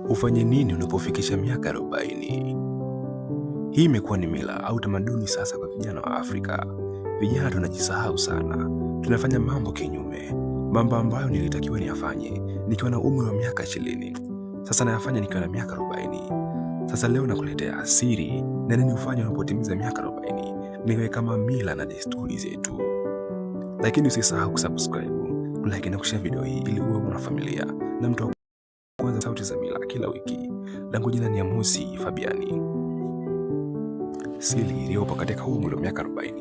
Ufanye nini unapofikisha miaka 40? Hii imekuwa ni mila au tamaduni sasa kwa vijana wa Afrika. Vijana tunajisahau sana, tunafanya mambo kinyume, mambo ambayo nilitakiwa niyafanye nikiwa na umri wa miaka 20. Sasa nayafanya nikiwa na miaka 40. Sasa leo nakuletea siri na nini ufanye unapotimiza miaka 40, niwe kama mila na desturi zetu. Lakini usisahau kusubscribe, kulike na kushare video hii ili uwe mwanafamilia na mtu kwanza sauti za mila kila wiki. Langu jina ni Amosi Fabiani. Siri iliyopo katika umri wa miaka 40.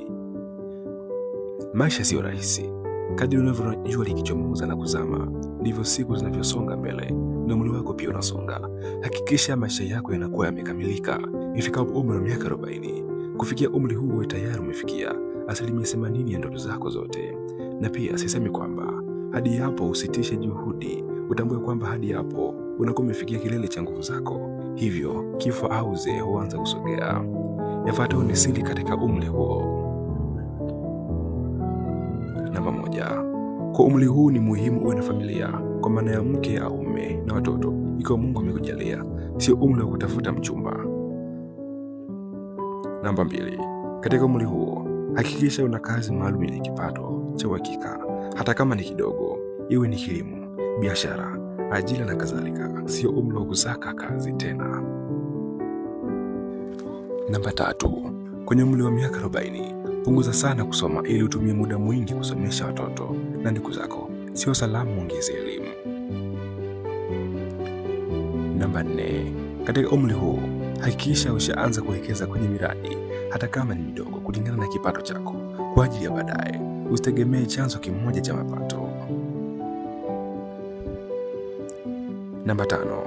Maisha sio rahisi. Kadri unavyojua likichomoza na kuzama, ndivyo siku zinavyosonga mbele na umri wako pia unasonga. Hakikisha maisha yako yanakuwa yamekamilika ifikapo umri wa miaka 40. Kufikia umri huu uwe tayari umefikia 80% ya ndoto zako zote. Na pia sisemi kwamba hadi hapo usitishe juhudi. Utambue kwamba hadi hapo unakuwa umefikia kilele cha nguvu zako, hivyo kifo au uzee huanza kusogea. Yafuatayo ni siri katika umri huo. Namba 1. Kwa umri huu ni muhimu uwe na familia, kwa maana ya mke au mume na watoto, ikiwa Mungu amekujalia. Sio umri wa kutafuta mchumba. Namba 2. Katika umri huo hakikisha una kazi maalum yenye kipato cha uhakika, hata kama ni kidogo, iwe ni kilimo, biashara, ajira na kadhalika. Sio umri wa kusaka kazi tena. Namba 3. Kwenye umri wa miaka 40, punguza sana kusoma ili utumie muda mwingi kusomesha watoto na ndugu zako. Sio salamu, ongeze elimu. Namba 4. Katika umri huu hakikisha ushaanza kuwekeza kwenye miradi, hata kama ni midogo, kulingana na kipato chako, kwa ajili ya baadaye. Usitegemee chanzo kimoja cha mapato. Namba 5.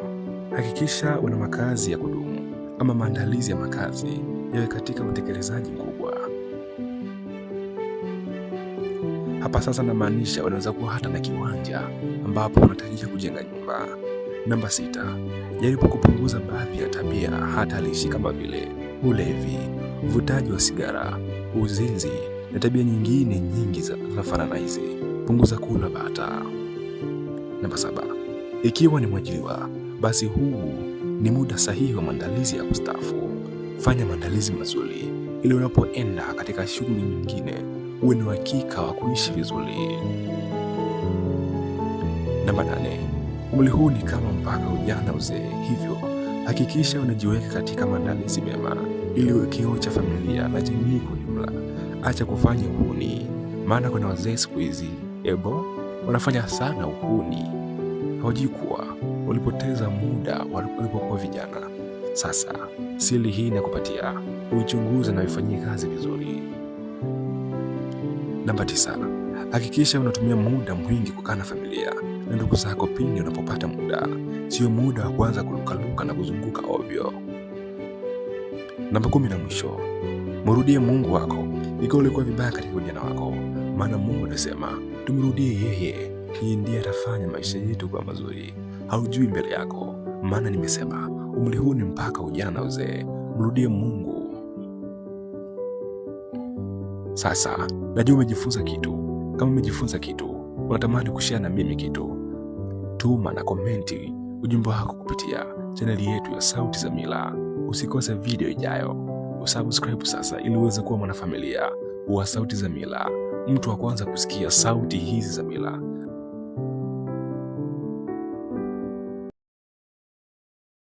Hakikisha una makazi ya kudumu ama maandalizi ya makazi yawe katika utekelezaji mkubwa. Hapa sasa namaanisha unaweza kuwa hata na kiwanja ambapo unatarajia kujenga nyumba. Namba 6. Jaribu kupunguza baadhi ya tabia hatarishi kama vile ulevi, uvutaji wa sigara, uzinzi na tabia nyingine nyingi zinafanana hizi. Punguza kula bata. Namba 7. Ikiwa ni mwajiriwa, basi huu ni muda sahihi wa maandalizi ya kustaafu. Fanya maandalizi mazuri ili unapoenda katika shughuli nyingine uwe na uhakika wa kuishi vizuri. Namba 8. Umri huu ni kama mpaka ujana uzee, hivyo hakikisha unajiweka katika maandalizi mema ili uwe kioo cha familia na jamii kwa jumla. Acha kufanya uhuni, maana kuna wazee siku hizi wanafanya sana uhuni. Hawajui kuwa walipoteza muda walipokuwa vijana. Sasa siri hii nakupatia, uichunguze na uifanyie kazi vizuri. Namba 9. Hakikisha unatumia muda mwingi kukaa na familia na ndugu zako pindi unapopata muda, sio muda wa kuanza kurukaruka na kuzunguka ovyo. Namba 10 na mwisho, mrudie Mungu wako ikiwa ulikuwa vibaya katika ujana wako, maana Mungu anasema tumrudie yeye, yeye ndiye atafanya maisha yetu kuwa mazuri. Haujui mbele yako, maana nimesema umri huu ni mpaka ujana na uzee. Mrudie Mungu. Sasa najua umejifunza kitu. Kama umejifunza kitu, unatamani kushare na mimi kitu, tuma na komenti ujumbe wako kupitia chaneli yetu ya Sauti za Mila. Usikose video ijayo. Usubscribe sasa ili uweze kuwa mwanafamilia wa Sauti za Mila, mtu wa kwanza kusikia sauti hizi za mila